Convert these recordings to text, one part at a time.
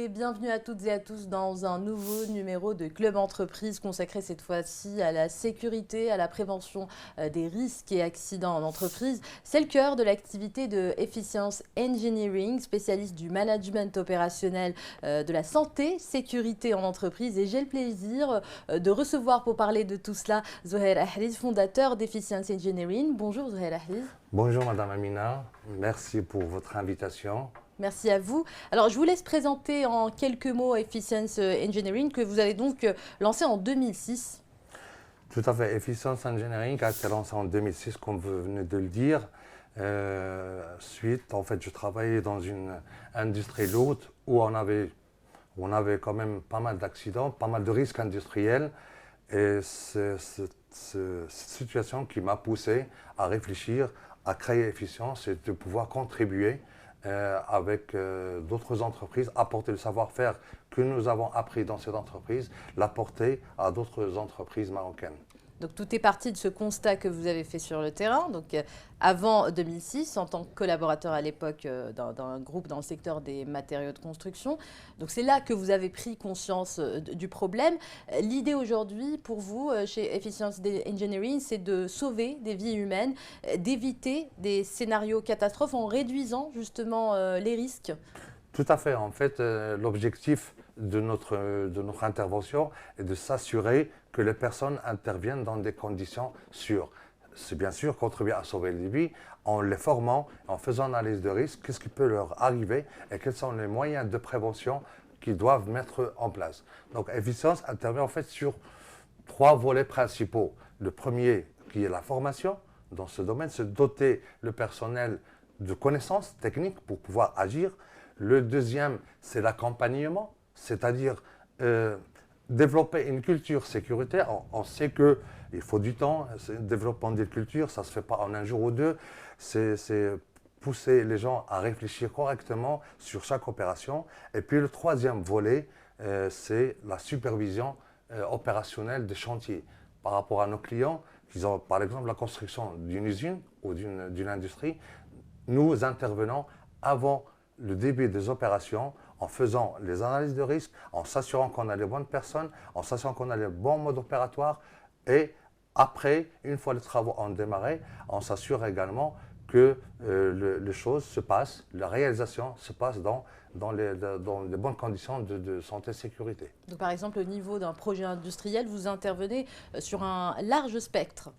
et bienvenue à toutes et à tous dans un nouveau numéro de Club Entreprise consacré cette fois-ci à la sécurité, à la prévention des risques et accidents en entreprise. C'est le cœur de l'activité de Efficience Engineering, spécialiste du management opérationnel de la santé, sécurité en entreprise. Et j'ai le plaisir de recevoir pour parler de tout cela Zohair Ahriz, fondateur d'Efficience Engineering. Bonjour Zohair Ahriz. Bonjour Madame Amina, merci pour votre invitation. Merci à vous. Alors, je vous laisse présenter en quelques mots Efficience Engineering que vous avez donc lancé en 2006. Tout à fait, Efficience Engineering a été lancé en 2006, comme vous venez de le dire. Je travaillais dans une industrie lourde où on avait quand même pas mal d'accidents, pas mal de risques industriels. Et c'est cette situation qui m'a poussé à réfléchir, à créer Efficience et de pouvoir contribuer avec d'autres entreprises, apporter le savoir-faire que nous avons appris dans cette entreprise, l'apporter à d'autres entreprises marocaines. Donc tout est parti de ce constat que vous avez fait sur le terrain, donc avant 2006, en tant que collaborateur à l'époque d'un groupe dans le secteur des matériaux de construction. Donc c'est là que vous avez pris conscience du problème. L'idée aujourd'hui pour vous, chez Efficience Engineering, c'est de sauver des vies humaines, d'éviter des scénarios catastrophes en réduisant justement les risques. Tout à fait. En fait, l'objectif de notre intervention est de s'assurer que les personnes interviennent dans des conditions sûres. C'est bien sûr contribuer à sauver des vies en les formant, en faisant analyse de risque, qu'est-ce qui peut leur arriver et quels sont les moyens de prévention qu'ils doivent mettre en place. Donc, Efficience intervient en fait sur 3 volets principaux. Le premier, qui est la formation dans ce domaine, c'est doter le personnel de connaissances techniques pour pouvoir agir. Le deuxième, c'est l'accompagnement, c'est-à-dire développer une culture sécuritaire. On sait qu'il faut du temps, le développement des cultures, ça ne se fait pas en un jour ou deux. C'est pousser les gens à réfléchir correctement sur chaque opération. Et puis le troisième volet, c'est la supervision opérationnelle des chantiers par rapport à nos clients qui ont par exemple la construction d'une usine ou d'une industrie. Nous intervenons avant le début des opérations en faisant les analyses de risque, en s'assurant qu'on a les bonnes personnes, en s'assurant qu'on a les bons modes opératoires et après, une fois les travaux ont démarré, on s'assure également que les choses se passent, la réalisation se passe dans les bonnes conditions de santé et sécurité. Donc, par exemple, au niveau d'un projet industriel, vous intervenez sur un large spectre.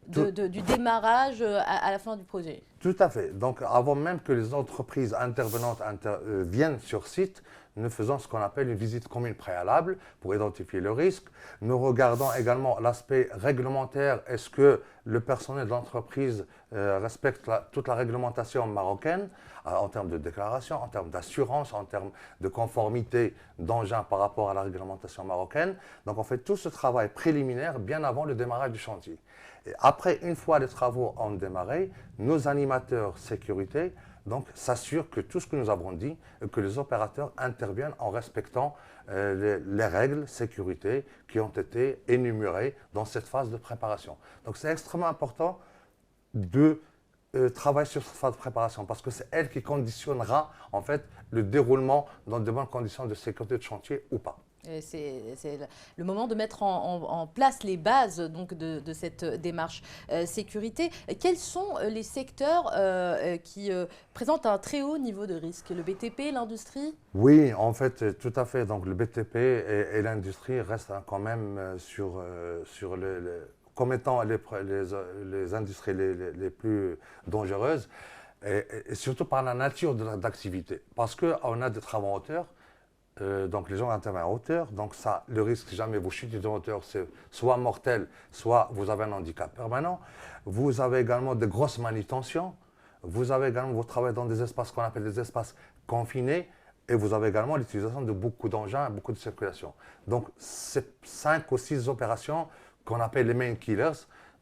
Du démarrage à la fin du projet. Tout à fait. Donc, avant même que les entreprises intervenantes viennent sur site, nous faisons ce qu'on appelle une visite commune préalable pour identifier le risque. Nous regardons également l'aspect réglementaire. Est-ce que le personnel de l'entreprise respecte toute la réglementation marocaine en termes de déclaration, en termes d'assurance, en termes de conformité d'engins par rapport à la réglementation marocaine. Donc, on fait tout ce travail préliminaire bien avant le démarrage du chantier. Et après, une fois les travaux ont démarré, nos animateurs sécurité s'assurent que tout ce que nous avons dit, que les opérateurs interviennent en respectant les règles sécurité qui ont été énumérées dans cette phase de préparation. Donc c'est extrêmement important de travailler sur cette phase de préparation parce que c'est elle qui conditionnera en fait le déroulement dans de bonnes conditions de sécurité de chantier ou pas. C'est le moment de mettre en place les bases donc, de cette démarche sécurité. Quels sont les secteurs qui présentent un très haut niveau de risque? Le BTP, l'industrie? Oui, en fait, tout à fait. Donc le BTP et l'industrie restent quand même comme étant les industries les plus dangereuses et surtout par la nature de l'activité. Parce qu'on a des travaux en hauteur. Donc les gens interviennent en hauteur, donc ça, le risque, si jamais vous chutez de hauteur, c'est soit mortel, soit vous avez un handicap permanent. Vous avez également de grosses manutentions, vous avez également, vous travaillez dans des espaces qu'on appelle des espaces confinés, et vous avez également l'utilisation de beaucoup d'engins, beaucoup de circulation. Donc c'est 5 ou 6 opérations qu'on appelle les main killers.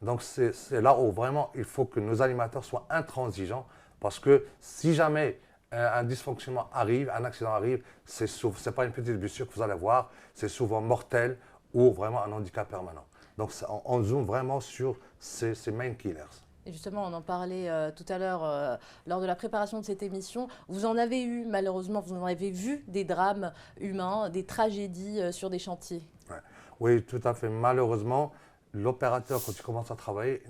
Donc c'est là où vraiment il faut que nos animateurs soient intransigeants, parce que si jamais un dysfonctionnement arrive, un accident arrive, c'est pas une petite blessure que vous allez voir, c'est souvent mortel ou vraiment un handicap permanent. Donc on zoome vraiment sur ces main killers. Et justement, on en parlait tout à l'heure lors de la préparation de cette émission. Vous en avez eu, malheureusement, vous en avez vu des drames humains, des tragédies sur des chantiers. Ouais. Oui, tout à fait. Malheureusement, l'opérateur, quand il commence à travailler,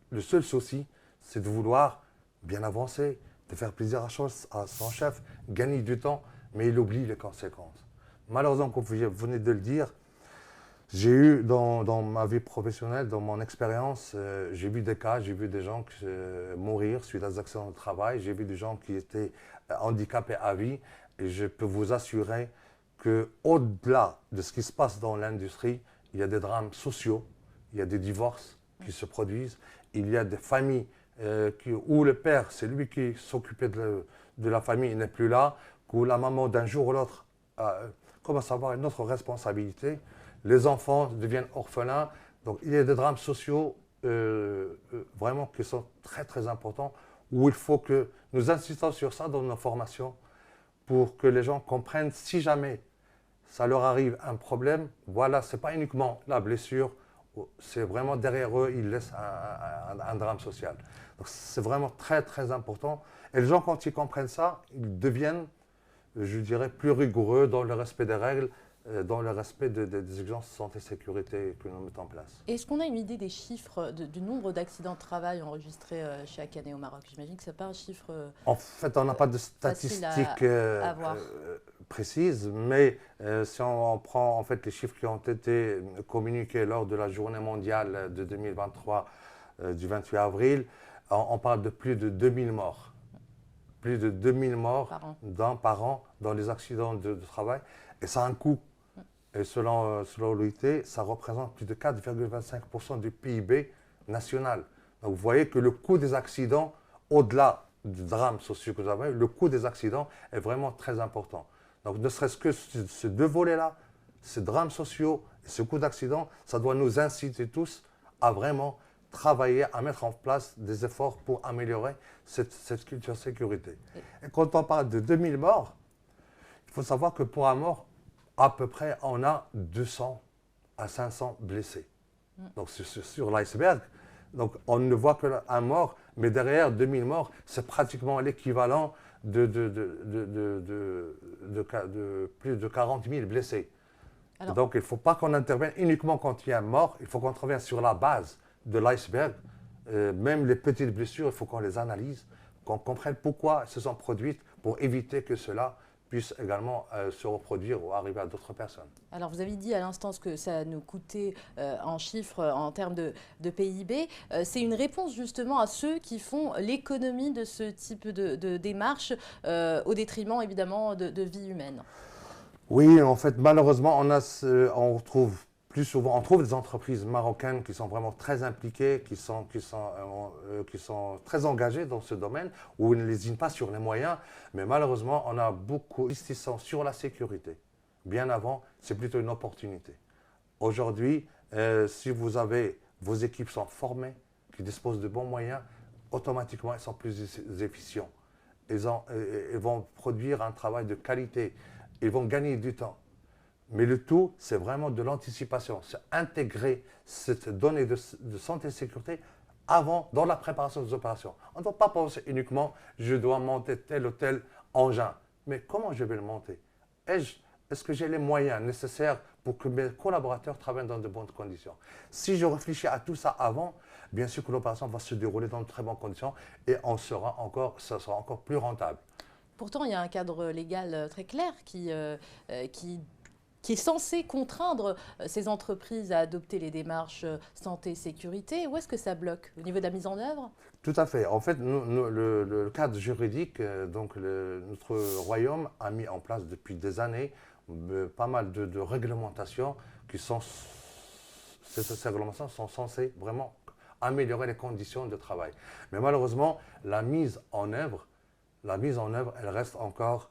le seul souci, c'est de vouloir bien avancer, de faire plaisir à son chef, gagner du temps, mais il oublie les conséquences. Malheureusement, comme vous venez de le dire, j'ai eu dans ma vie professionnelle, dans mon expérience, j'ai vu des cas, j'ai vu des gens mourir suite à des accidents de travail, j'ai vu des gens qui étaient handicapés à vie, et je peux vous assurer qu'au-delà de ce qui se passe dans l'industrie, il y a des drames sociaux, il y a des divorces qui se produisent, il y a des familles où le père, c'est lui qui s'occupait de la famille, il n'est plus là, où la maman d'un jour ou l'autre commence à avoir une autre responsabilité. Les enfants deviennent orphelins. Donc il y a des drames sociaux vraiment qui sont très très importants, où il faut que nous insistons sur ça dans nos formations pour que les gens comprennent si jamais ça leur arrive un problème, voilà, ce n'est pas uniquement la blessure, c'est vraiment derrière eux, ils laissent un drame social. Donc c'est vraiment très très important. Et les gens, quand ils comprennent ça, ils deviennent, je dirais, plus rigoureux dans le respect des règles, dans le respect des exigences de santé et sécurité que nous mettons en place. Est-ce qu'on a une idée des chiffres, du nombre d'accidents de travail enregistrés chaque année au Maroc? J'imagine que ce n'est pas un chiffre En fait, on n'a pas de statistiques précises, mais si on prend en fait les chiffres qui ont été communiqués lors de la journée mondiale de 2023 du 28 avril, on parle de plus de 2000 morts. Plus de 2000 morts par an dans les accidents de travail. Et ça a un coût. Et selon l'OIT, ça représente plus de 4,25% du PIB national. Donc vous voyez que le coût des accidents, au-delà du drame social que vous avez, le coût des accidents est vraiment très important. Donc ne serait-ce que ces deux volets-là, ces drames sociaux et ce coût d'accident, ça doit nous inciter tous à vraiment travailler, à mettre en place des efforts pour améliorer cette culture de sécurité. Et quand on parle de 2000 morts, il faut savoir que pour un mort, à peu près, on a 200 à 500 blessés. Donc sur l'iceberg, donc on ne voit qu'un mort, mais derrière 2000 morts, c'est pratiquement l'équivalent de plus de 40 000 blessés. Donc il ne faut pas qu'on intervienne uniquement quand il y a un mort, il faut qu'on intervienne sur la base de l'iceberg. Même les petites blessures, il faut qu'on les analyse, qu'on comprenne pourquoi elles se sont produites pour éviter que cela puisse également se reproduire ou arriver à d'autres personnes. Alors vous avez dit à l'instant ce que ça nous coûtait en chiffres, en termes de PIB. C'est une réponse justement à ceux qui font l'économie de ce type de démarche au détriment évidemment de vies humaines. Oui, en fait, malheureusement, on retrouve plus souvent, on trouve des entreprises marocaines qui sont vraiment très impliquées, qui sont très engagées dans ce domaine, où ils ne lésinent pas sur les moyens, mais malheureusement, on a beaucoup d'investissement sur la sécurité. Bien avant, c'est plutôt une opportunité. Aujourd'hui, si vos équipes sont formées, qui disposent de bons moyens, automatiquement, elles sont plus efficients. Ils vont produire un travail de qualité, ils vont gagner du temps. Mais le tout, c'est vraiment de l'anticipation, c'est intégrer cette donnée de santé et sécurité dans la préparation des opérations. On ne doit pas penser uniquement, je dois monter tel ou tel engin. Mais comment je vais le monter? Est-ce que j'ai les moyens nécessaires pour que mes collaborateurs travaillent dans de bonnes conditions? Si je réfléchis à tout ça avant, bien sûr que l'opération va se dérouler dans de très bonnes conditions et ça sera encore plus rentable. Pourtant, il y a un cadre légal très clair qui est censé contraindre ces entreprises à adopter les démarches santé-sécurité. Où est-ce que ça bloque? Au niveau de la mise en œuvre? Tout à fait. En fait, le cadre juridique, notre royaume a mis en place depuis des années pas mal de réglementations ces réglementations sont censées vraiment améliorer les conditions de travail. Mais malheureusement, la mise en œuvre, elle reste encore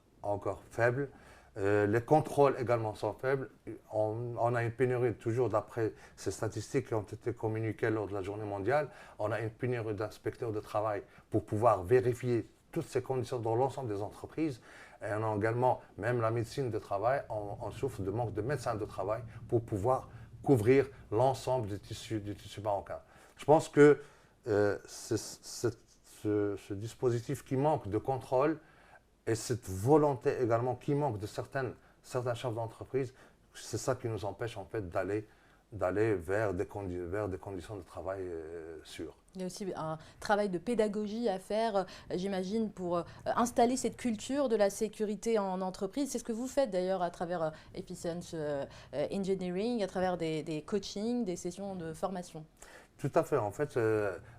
faible. Les contrôles également sont faibles. On a une pénurie, toujours d'après ces statistiques qui ont été communiquées lors de la journée mondiale, on a une pénurie d'inspecteurs de travail pour pouvoir vérifier toutes ces conditions dans l'ensemble des entreprises. Et on a également, même la médecine de travail, on souffre de manque de médecins de travail pour pouvoir couvrir l'ensemble du tissu marocain. Je pense que c'est ce dispositif qui manque de contrôle et cette volonté également qui manque de certains chefs d'entreprise, c'est ça qui nous empêche en fait d'aller vers des conditions de travail sûres. Il y a aussi un travail de pédagogie à faire, j'imagine, pour installer cette culture de la sécurité en entreprise. C'est ce que vous faites d'ailleurs à travers Efficience Engineering, à travers des coachings, des sessions de formation. Tout à fait. En fait,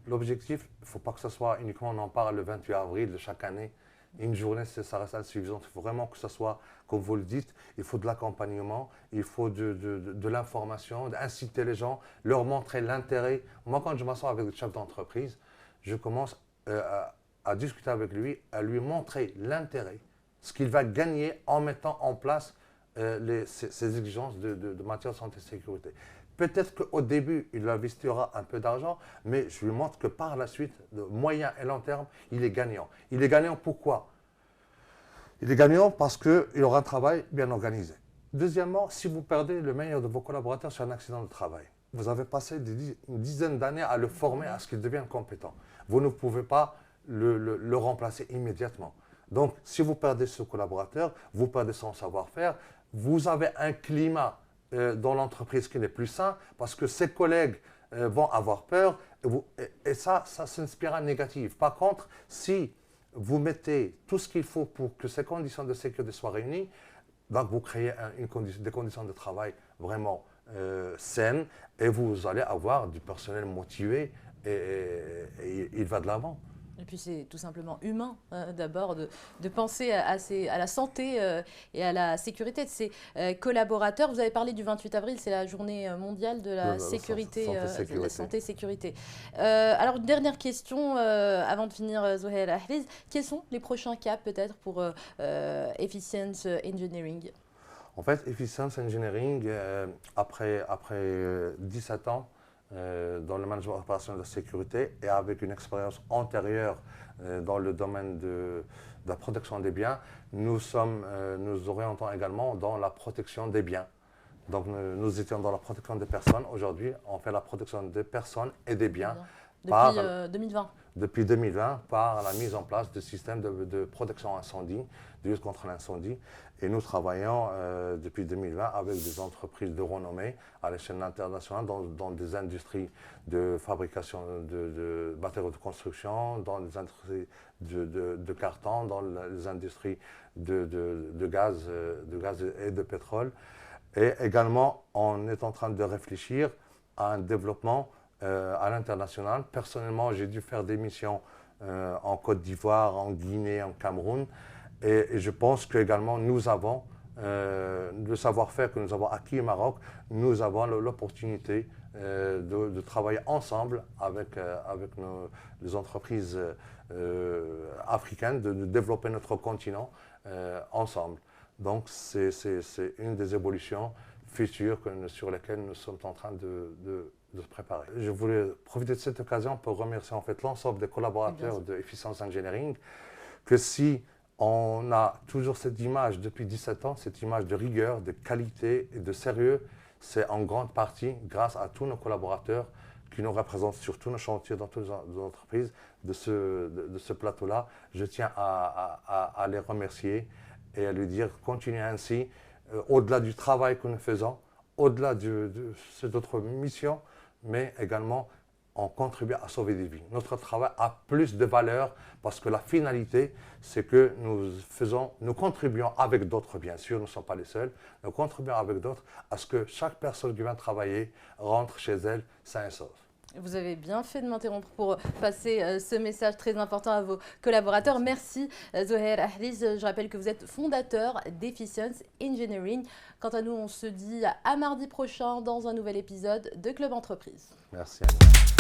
l'objectif, il ne faut pas que ce soit uniquement, on en parle le 28 avril de chaque année. Une journée, ça reste insuffisant. Il faut vraiment que ce soit, comme vous le dites, il faut de l'accompagnement, il faut de l'information, d'inciter les gens, leur montrer l'intérêt. Moi, quand je m'assois avec le chef d'entreprise, je commence à discuter avec lui, à lui montrer l'intérêt, ce qu'il va gagner en mettant en place ces exigences de matière de santé et sécurité. Peut-être qu'au début, il investira un peu d'argent, mais je lui montre que par la suite, de moyen et long terme, il est gagnant. Il est gagnant pourquoi? Il est gagnant parce qu'il aura un travail bien organisé. Deuxièmement, si vous perdez le meilleur de vos collaborateurs sur un accident de travail, vous avez passé une dizaine d'années à le former à ce qu'il devienne compétent. Vous ne pouvez pas le remplacer immédiatement. Donc, si vous perdez ce collaborateur, vous perdez son savoir-faire, vous avez un climat dans l'entreprise qui n'est plus sain parce que ses collègues vont avoir peur et ça c'est une spirale négative. Par contre, si vous mettez tout ce qu'il faut pour que ces conditions de sécurité soient réunies, donc vous créez des conditions de travail vraiment saines et vous allez avoir du personnel motivé et il va de l'avant. Et puis c'est tout simplement humain d'abord de penser à la santé et à la sécurité de ses collaborateurs. Vous avez parlé du 28 avril, c'est la journée mondiale de la sécurité, de la santé et sécurité. Alors une dernière question avant de finir, Zouheir Ahriz. Quels sont les prochains caps peut-être pour Efficience Engineering? En fait, Efficience Engineering, après 17 ans, dans le management opérationnel de la sécurité et avec une expérience antérieure dans le domaine de la protection des biens, nous orientons également dans la protection des biens. Donc nous étions dans la protection des personnes. Aujourd'hui, on fait la protection des personnes et des biens. Depuis 2020. Depuis 2020, par la mise en place de systèmes de protection incendie, de lutte contre l'incendie. Et nous travaillons depuis 2020 avec des entreprises de renommée à l'échelle internationale dans des industries de fabrication de matériaux de construction, dans les industries de carton, dans les industries de gaz et de pétrole. Et également, on est en train de réfléchir à un développement à l'international. Personnellement, j'ai dû faire des missions en Côte d'Ivoire, en Guinée, en Cameroun. Et je pense qu'également, nous avons le savoir-faire que nous avons acquis au Maroc, nous avons l'opportunité de travailler ensemble avec les entreprises africaines, de développer notre continent ensemble. Donc, c'est une des évolutions futures sur lesquelles nous sommes en train de se préparer. Je voulais profiter de cette occasion pour remercier en fait l'ensemble des collaborateurs de Efficience Engineering, que si on a toujours cette image depuis 17 ans, cette image de rigueur, de qualité et de sérieux, c'est en grande partie grâce à tous nos collaborateurs qui nous représentent sur tous nos chantiers dans toutes les entreprises de ce plateau-là. Je tiens à les remercier et à lui dire continuez ainsi, au-delà du travail que nous faisons, au-delà de cette autre mission, mais également on contribue à sauver des vies. Notre travail a plus de valeur parce que la finalité, c'est que nous contribuons avec d'autres, bien sûr, nous ne sommes pas les seuls, nous contribuons avec d'autres à ce que chaque personne qui vient travailler rentre chez elle sain et sauf. Vous avez bien fait de m'interrompre pour passer ce message très important à vos collaborateurs. Merci Zouheir Ahriz. Je rappelle que vous êtes fondateur d'Efficience Engineering. Quant à nous, on se dit à mardi prochain dans un nouvel épisode de Club Entreprise. Merci Annie.